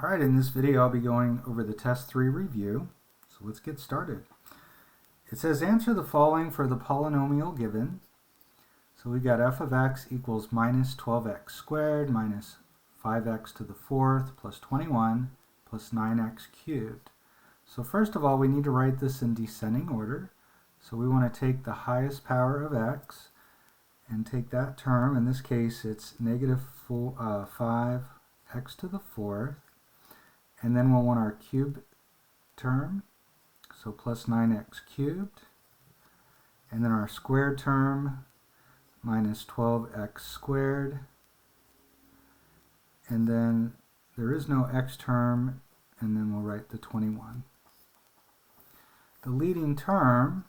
Alright, in this video I'll be going over the test 3 review. So let's get started. It says answer the following for the polynomial given. So we've got f of x equals minus 12x squared minus 5x to the fourth plus 21 plus 9x cubed. So first of all, we need to write this in descending order. So we want to take the highest power of x and take that term. In this case it's negative 5x to the fourth. And then we'll want our cube term, so plus 9x cubed. And then our squared term, minus 12x squared. And then there is no x term, and then we'll write the 21. The leading term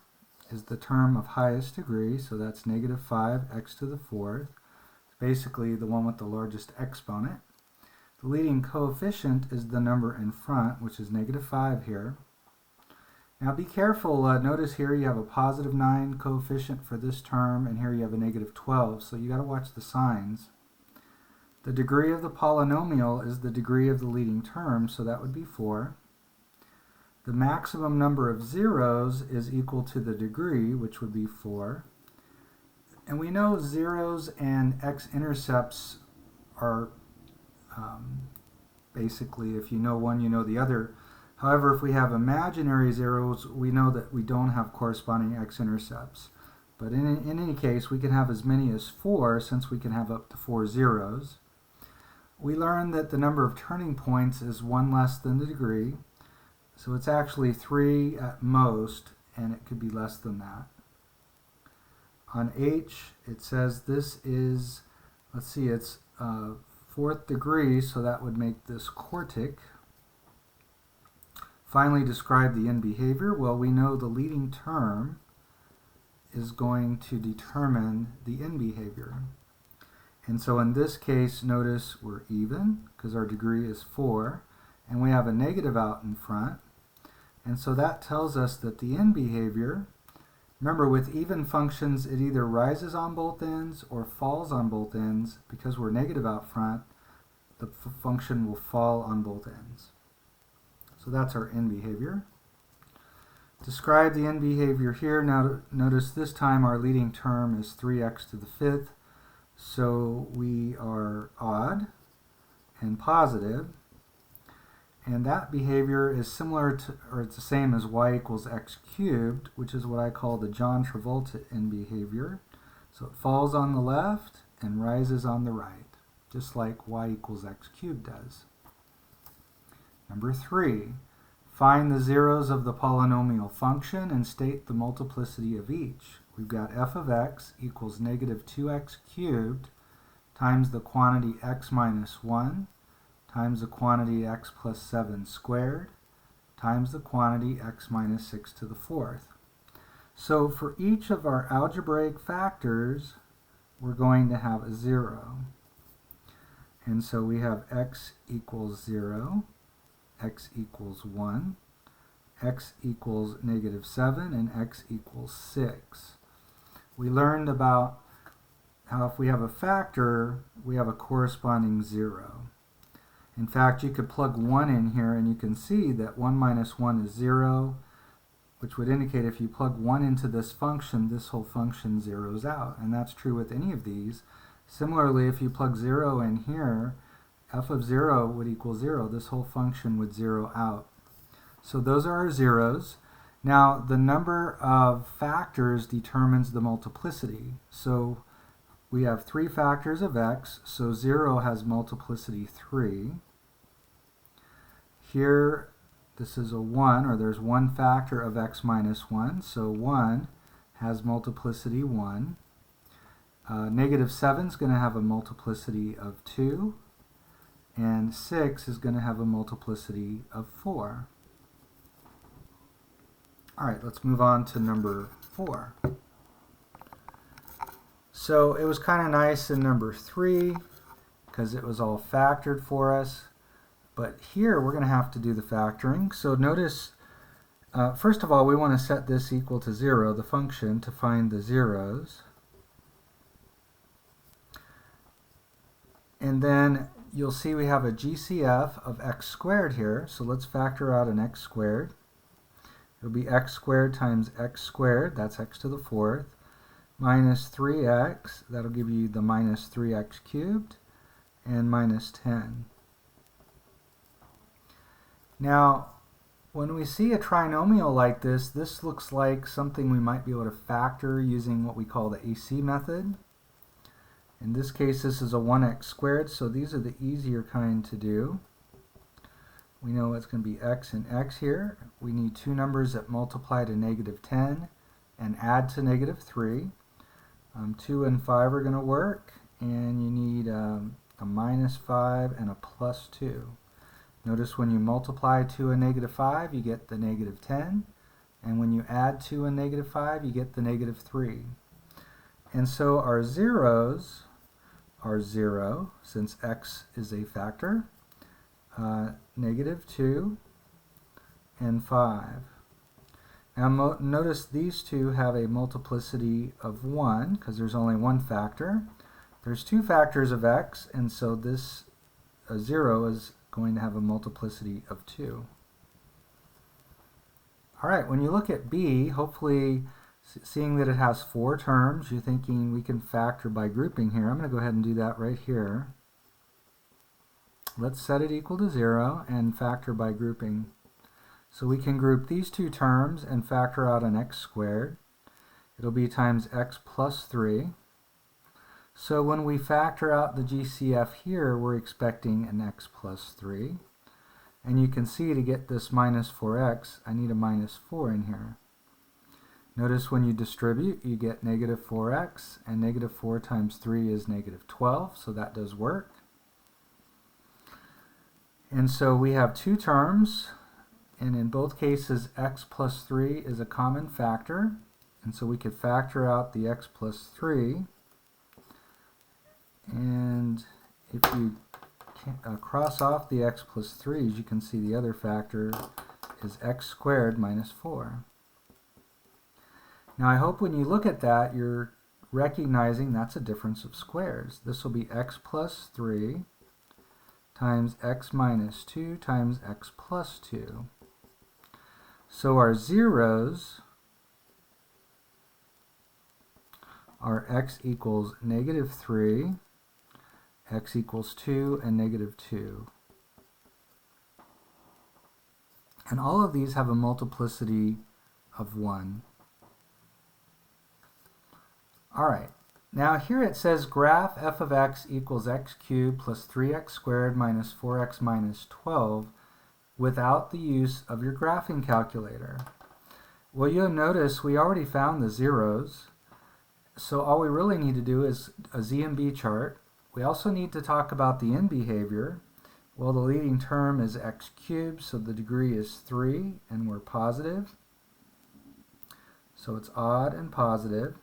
is the term of highest degree, so that's negative 5x to the fourth. It's basically the one with the largest exponent. The leading coefficient is the number in front, which is negative 5 here. Now be careful, notice here you have a positive 9 coefficient for this term, and here you have a negative 12, so you got to watch the signs. The degree of the polynomial is the degree of the leading term, so that would be 4. The maximum number of zeros is equal to the degree, which would be 4. And we know zeros and x-intercepts are basically, if you know one, you know the other. However, if we have imaginary zeros, we know that we don't have corresponding x-intercepts. But in any case, we can have as many as 4, since we can have up to 4 zeros. We learned that the number of turning points is 1 less than the degree. So it's actually 3 at most, and it could be less than that. On H, it says this is, let's see, it's 4th degree, so that would make this quartic. Finally, describe the end behavior. Well, we know the leading term is going to determine the end behavior. And so in this case, notice we're even, because our degree is 4, and we have a negative out in front. And so that tells us that the end behavior, remember with even functions, it either rises on both ends or falls on both ends. Because we're negative out front, the function will fall on both ends. So that's our end behavior. Describe the end behavior here. Now notice this time our leading term is 3x to the fifth. So we are odd and positive. And that behavior is similar to, or it's the same as y equals x cubed, which is what I call the John Travolta end behavior. So it falls on the left and rises on the right, just like y equals x cubed does. Number 3, find the zeros of the polynomial function and state the multiplicity of each. We've got f of x equals negative 2x cubed times the quantity x minus 1 times the quantity x plus 7 squared times the quantity x minus 6 to the fourth. So for each of our algebraic factors, we're going to have a 0. And so we have x equals 0, x equals 1, x equals negative 7, and x equals 6. We learned about how if we have a factor, we have a corresponding 0. In fact, you could plug 1 in here and you can see that 1 minus 1 is 0, which would indicate if you plug 1 into this function, this whole function zeroes out. And that's true with any of these. Similarly, if you plug 0 in here, f of 0 would equal 0. This whole function would zero out. So those are our zeros. Now, the number of factors determines the multiplicity. So we have 3 factors of x, so 0 has multiplicity 3. Here, this is a 1, or there's 1 factor of x minus 1, so 1 has multiplicity 1. Negative 7 is going to have a multiplicity of 2, and 6 is going to have a multiplicity of 4. All right, let's move on to number 4. So it was kind of nice in number 3 because it was all factored for us. But here we're going to have to do the factoring. So notice, first of all, we want to set this equal to 0, the function, to find the zeros. And then you'll see we have a GCF of x squared here. So let's factor out an x squared. It'll be x squared times x squared, that's x to the fourth, minus 3x, that'll give you the minus 3x cubed, and minus 10. Now, when we see a trinomial like this looks like something we might be able to factor using what we call the AC method. In this case, this is a 1x squared, so these are the easier kind to do. We know it's going to be x and x here. We need two numbers that multiply to negative 10 and add to negative 3. 2 and 5 are going to work, and you need a minus 5 and a plus 2. Notice when you multiply 2 and negative 5, you get the negative 10, and when you add 2 and negative 5, you get the negative 3. And so our zeros are 0, since x is a factor, negative 2, and 5. Now notice these two have a multiplicity of 1, because there's only one factor. There's two factors of x, and so this 0 is going to have a multiplicity of 2. Alright, when you look at b, hopefully seeing that it has 4 terms, you're thinking we can factor by grouping here. I'm going to go ahead and do that right here. Let's set it equal to 0 and factor by grouping. So we can group these two terms and factor out an x squared. It'll be times x plus 3. So when we factor out the GCF here, we're expecting an x plus 3. And you can see to get this minus 4x, I need a minus 4 in here. Notice when you distribute, you get negative 4x, and negative 4 times 3 is negative 12, so that does work. And so we have two terms, and in both cases x plus 3 is a common factor, and so we could factor out the x plus 3, and if you cross off the x plus 3's, you can see the other factor is x squared minus 4. Now I hope when you look at that, you're recognizing that's a difference of squares. This will be x plus 3 times x minus 2 times x plus 2. So our zeros are x equals negative 3, x equals 2, and negative 2. And all of these have a multiplicity of 1. Alright, now here it says graph f of x equals x cubed plus 3x squared minus 4x minus 12 without the use of your graphing calculator. Well, you'll notice we already found the zeros, so all we really need to do is a z and b chart. We also need to talk about the end behavior. Well, the leading term is x cubed, so the degree is 3, and we're positive. So it's odd and positive.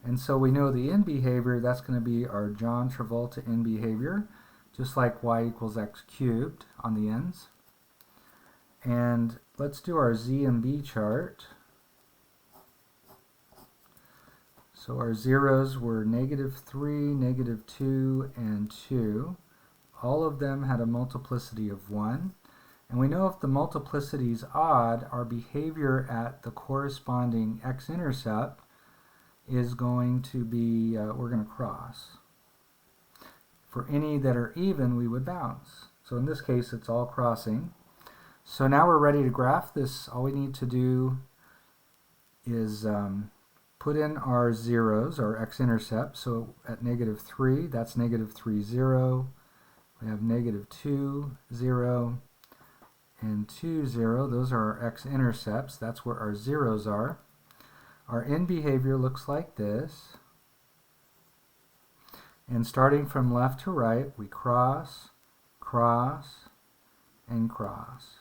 And so we know the end behavior, that's going to be our John Travolta end behavior, just like y equals x cubed on the ends. And let's do our z and b chart. So our zeros were negative 3, negative 2, and 2. All of them had a multiplicity of 1. And we know if the multiplicity is odd, our behavior at the corresponding x-intercept is going to be, we're going to cross. For any that are even, we would bounce. So in this case, it's all crossing. So now we're ready to graph this. All we need to do is put in our zeros, our x-intercept. So at negative 3, that's negative 3, 0. We have negative 2, 0, and 2, 0. Those are our x-intercepts. That's where our zeros are. Our end behavior looks like this. And starting from left to right, we cross, cross, and cross.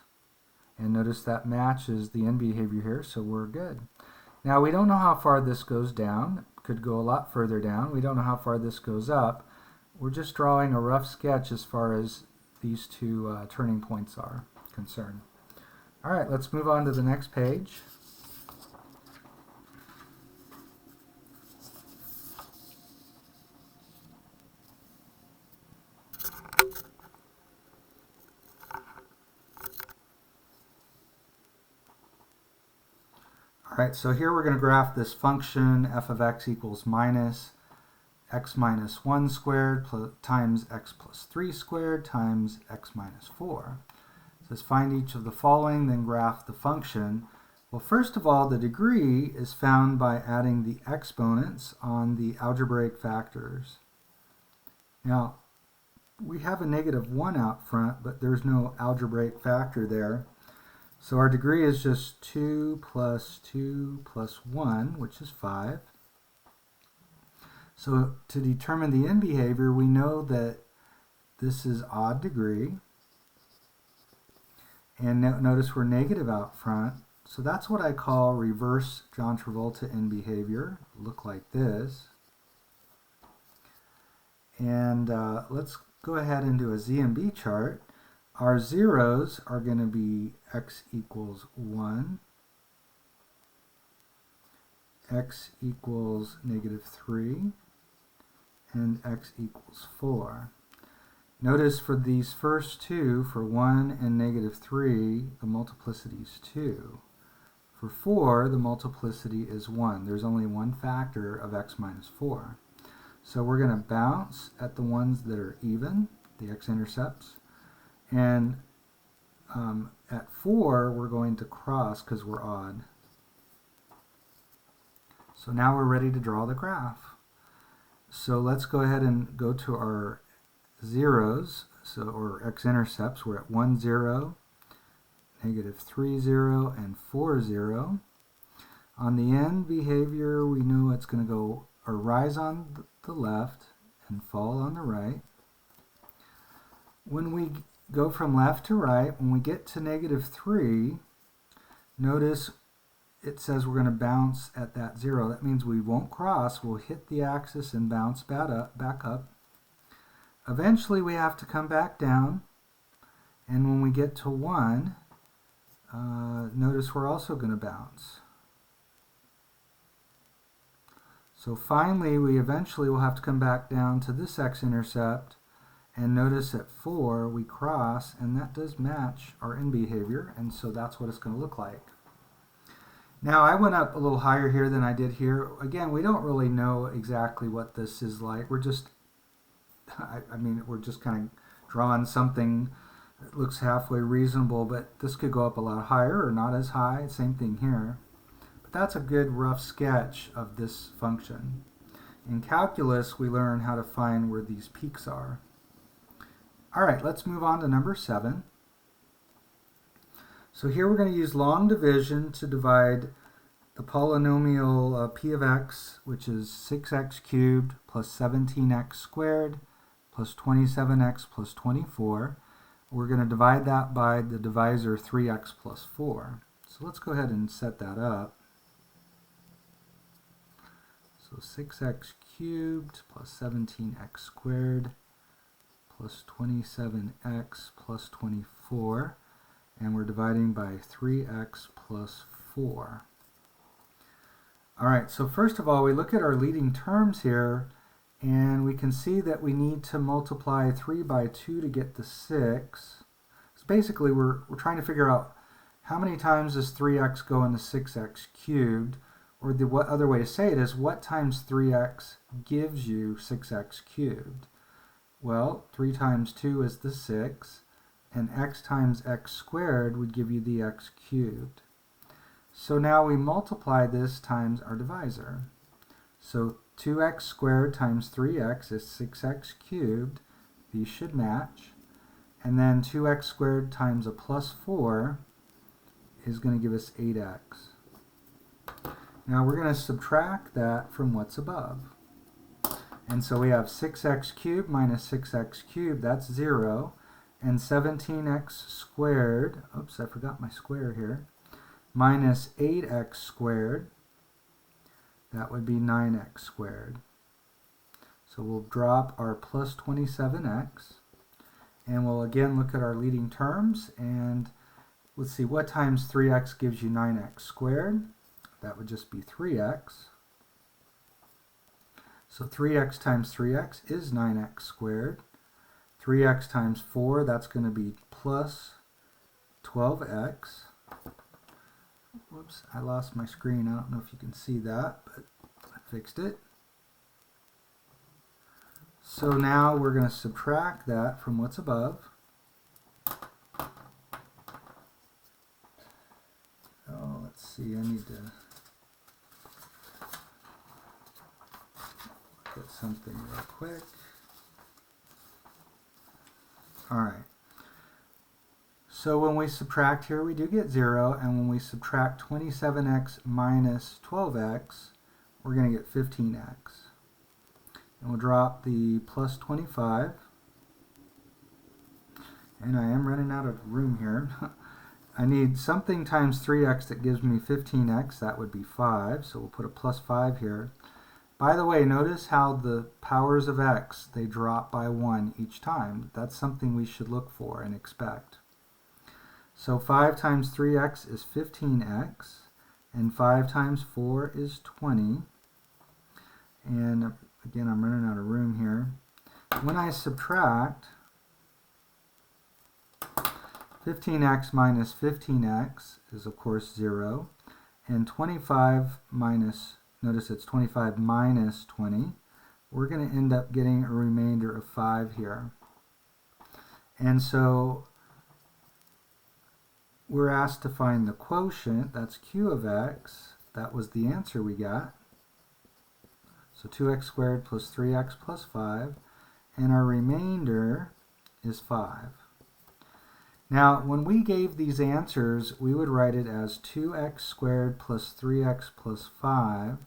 And notice that matches the end behavior here, so we're good. Now we don't know how far this goes down. It could go a lot further down. We don't know how far this goes up. We're just drawing a rough sketch as far as these two turning points are concerned. All right, let's move on to the next page. All right, so here we're going to graph this function f of x equals minus x minus 1 squared times x plus 3 squared times x minus 4. It says find each of the following, then graph the function. Well, first of all, the degree is found by adding the exponents on the algebraic factors. Now, we have a -1 out front, but there's no algebraic factor there. So our degree is just 2 plus 1, which is 5. So to determine the end behavior, we know that this is odd degree. And notice we're negative out front. So that's what I call reverse John Travolta end behavior. Look like this. And let's go ahead and do a ZMB chart. Our zeros are going to be x equals 1, x equals -3, and x equals 4. Notice for these first two, for 1 and -3, the multiplicity is 2. For 4, the multiplicity is 1. There's only one factor of x minus 4. So we're going to bounce at the ones that are even, the x-intercepts. And at 4, we're going to cross because we're odd. So now we're ready to draw the graph. So let's go ahead and go to our zeros, or x-intercepts. We're at 1, 0, -3, 0, and 4, 0. On the end behavior, we know it's going to go or rise on the left and fall on the right. When we go from left to right, when we get to -3, notice it says we're going to bounce at that 0. That means we won't cross. We'll hit the axis and bounce back up. Eventually, we have to come back down. And when we get to 1, notice we're also going to bounce. So finally, we eventually will have to come back down to this x-intercept. And notice at 4, we cross, and that does match our end behavior. And so that's what it's going to look like. Now, I went up a little higher here than I did here. Again, we don't really know exactly what this is like. We're just, we're just kind of drawing something that looks halfway reasonable, but this could go up a lot higher or not as high. Same thing here. But that's a good rough sketch of this function. In calculus, we learn how to find where these peaks are. All right, let's move on to number 7. So here we're going to use long division to divide the polynomial p of x, which is 6x cubed plus 17x squared plus 27x plus 24. We're going to divide that by the divisor 3x plus 4. So let's go ahead and set that up. So 6x cubed plus 17x squared plus 27x plus 24. And we're dividing by 3x plus 4. All right, so first of all, we look at our leading terms here, and we can see that we need to multiply 3 by 2 to get the 6. So basically, we're trying to figure out how many times does 3x go into 6x cubed, or the other way to say it is, what times 3x gives you 6x cubed? Well, 3 times 2 is the 6. And x times x squared would give you the x cubed. So now we multiply this times our divisor. So 2x squared times 3x is 6x cubed. These should match. And then 2x squared times a plus 4 is going to give us 8x. Now we're going to subtract that from what's above. And so we have 6x cubed minus 6x cubed, that's 0. And 17x squared, oops, I forgot my square here, minus 8x squared, that would be 9x squared. So we'll drop our plus 27x, and we'll again look at our leading terms, and let's see, what times 3x gives you 9x squared? That would just be 3x. So 3x times 3x is 9x squared. 3x times 4, that's going to be plus 12x. Whoops, I lost my screen. I don't know if you can see that, but I fixed it. So now we're going to subtract that from what's above. Oh, let's see, I need to look at something real quick. Alright. So when we subtract here, we do get 0, and when we subtract 27x minus 12x, we're going to get 15x. And we'll drop the plus 25. And I am running out of room here. I need something times 3x that gives me 15x. That would be 5. So we'll put a plus 5 here. By the way, notice how the powers of x, they drop by 1 each time. That's something we should look for and expect. So 5 times 3x is 15x. And 5 times 4 is 20. And again, I'm running out of room here. When I subtract 15x minus 15x is of course 0, and 25 minus, notice it's 25 minus 20, we're going to end up getting a remainder of 5 here. And so we're asked to find the quotient, that's q of x, that was the answer we got. So 2x squared plus 3x plus 5, and our remainder is 5. Now, when we gave these answers, we would write it as 2x squared plus 3x plus 5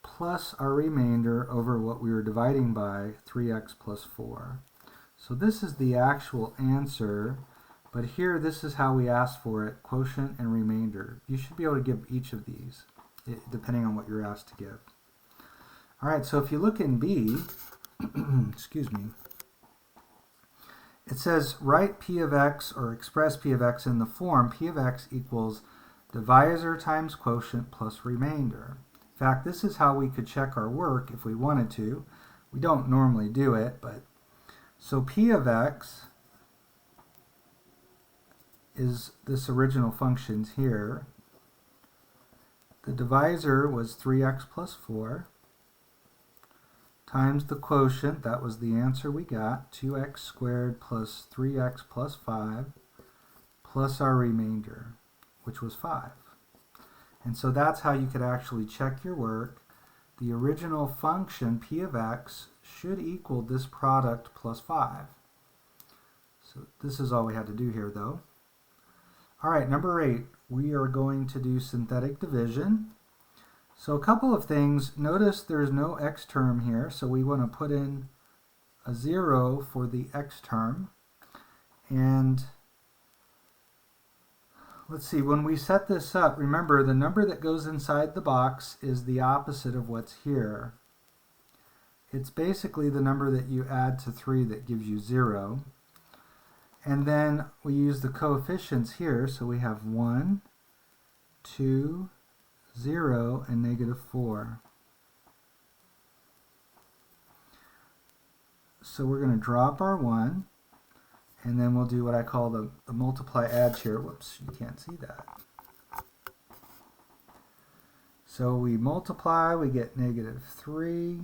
plus our remainder over what we were dividing by, 3x plus 4. So this is the actual answer, but here this is how we asked for it, quotient and remainder. You should be able to give each of these, depending on what you're asked to give. All right, so if you look in B, excuse me, it says write p of x or express p of x in the form p of x equals divisor times quotient plus remainder. In fact, this is how we could check our work if we wanted to. We don't normally do it, but so p of x is this original function's here. The divisor was 3x plus 4. Times the quotient, that was the answer we got, 2x squared plus 3x plus 5, plus our remainder, which was 5. And so that's how you could actually check your work. The original function, p of x, should equal this product plus 5. So this is all we had to do here, though. All right, number 8, we are going to do synthetic division. So a couple of things. Notice there's no x term here, so we want to put in a 0 for the x term. And let's see, when we set this up, remember the number that goes inside the box is the opposite of what's here. It's basically the number that you add to 3 that gives you 0. And then we use the coefficients here, so we have 1, 2, 0, and negative 4. So we're going to drop our 1, and then we'll do what I call the multiply add here. Whoops, you can't see that. So we multiply, we get negative 3.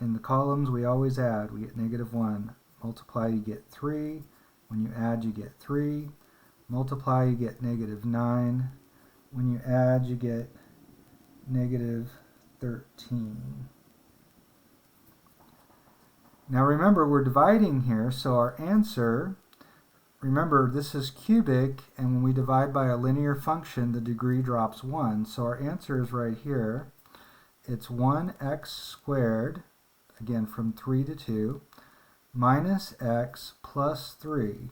In the columns, we always add. We get negative 1. Multiply, you get 3. When you add, you get 3. Multiply, you get negative 9. When you add, you get negative 13. Now remember, we're dividing here, so our answer, remember this is cubic, and when we divide by a linear function, the degree drops 1. So our answer is right here. It's 1x squared, again from 3 to 2, minus x plus 3,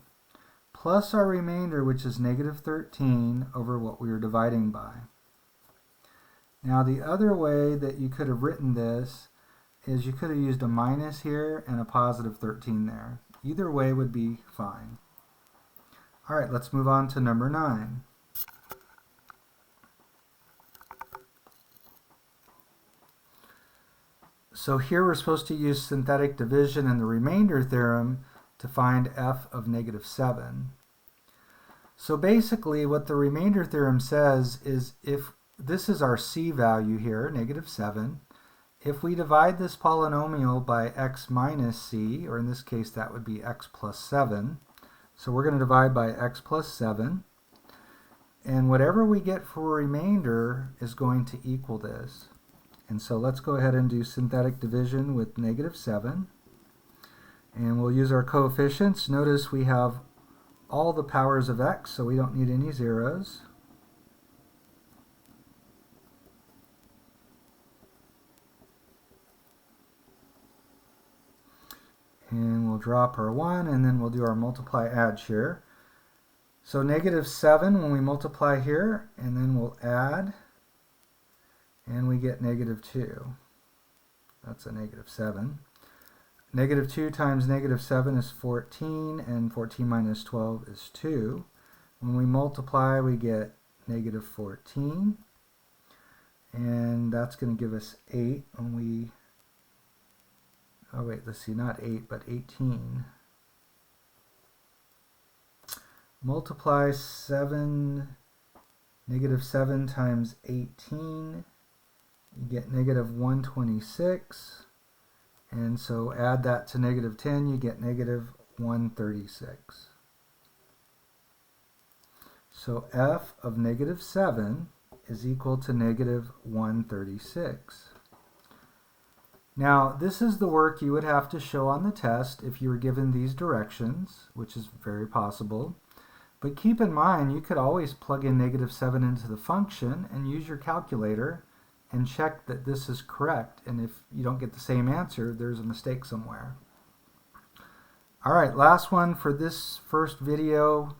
plus our remainder, which is negative 13 over what we were dividing by. Now the other way that you could have written this is you could have used a minus here and a positive 13 there. Either way would be fine. All right, let's move on to number 9. So here we're supposed to use synthetic division and the remainder theorem to find f of negative 7. So basically what the remainder theorem says is if this is our c value here, -7, if we divide this polynomial by x minus c, or in this case that would be x plus 7, so we're going to divide by x plus 7, and whatever we get for remainder is going to equal this. And so let's go ahead and do synthetic division with -7. And we'll use our coefficients. Notice we have all the powers of x, so we don't need any zeros. And we'll drop our 1, and then we'll do our multiply add here. So -7 when we multiply here, and then we'll add, and we get -2. That's a -7. -2 times -7 is 14, and 14 minus 12 is 2. When we multiply, we get -14, and that's going to give us 8 when we, oh wait, let's see, not 8, but 18. Multiply -7 times 18, you get -126. And so add that to -10, you get -136. So f of -7 is equal to -136. Now, this is the work you would have to show on the test if you were given these directions, which is very possible. But keep in mind, you could always plug in -7 into the function and use your calculator and check that this is correct. And if you don't get the same answer, there's a mistake somewhere. All right, last one for this first video.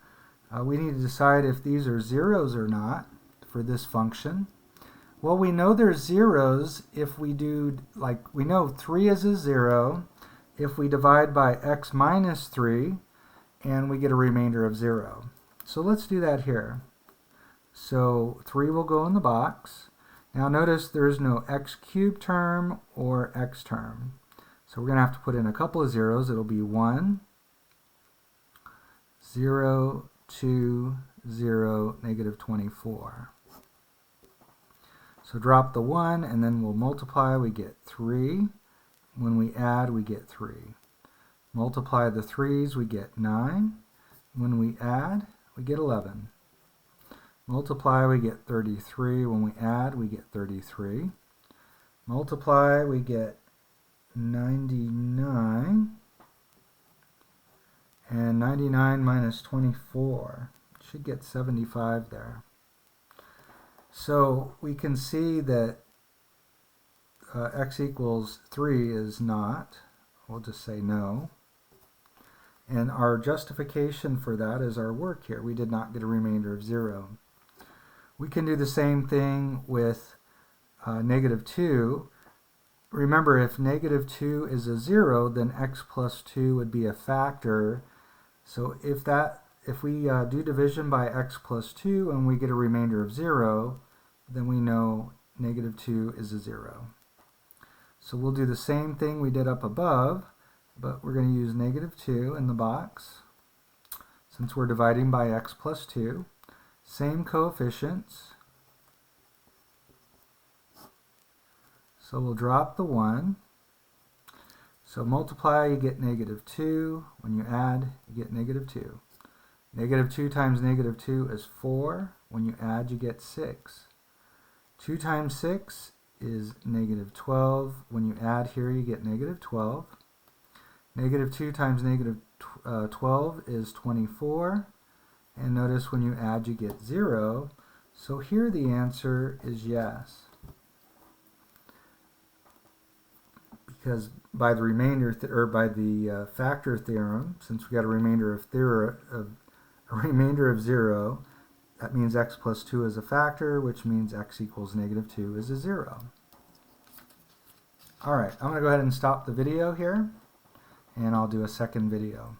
We need to decide if these are zeros or not for this function. Well, we know they're zeros if we do, like, we know 3 is a 0 if we divide by x minus 3 and we get a remainder of 0. So let's do that here. So 3 will go in the box. Now notice there's no x cubed term or x term. So we're going to have to put in a couple of zeros. It'll be 1, 0, 2, 0, -24. So drop the 1, and then we'll multiply, we get 3. When we add, we get 3. Multiply the 3's, we get 9. When we add, we get 11. Multiply, we get 33. When we add, we get 33. Multiply, we get 99. And 99 minus 24 should get 75 there. So we can see that x equals 3 is not. We'll just say no. And our justification for that is our work here. We did not get a remainder of 0. We can do the same thing with -2. Remember, if -2 is a 0, then x plus 2 would be a factor. So if we do division by x plus 2 and we get a remainder of 0, then we know -2 is a 0. So we'll do the same thing we did up above, but we're going to use -2 in the box since we're dividing by x plus 2. Same coefficients. So we'll drop the 1. So multiply, you get -2. When you add, you get -2. -2 times -2 is 4. When you add, you get 6. 2 times 6 is -12. When you add here, you get -12. -2 times -12 is 24. And notice when you add, you get 0. So here the answer is yes. Because by the remainder, by the factor theorem, since we got a remainder of 0, that means x plus 2 is a factor, which means x equals -2 is a 0. All right, I'm going to go ahead and stop the video here, and I'll do a second video.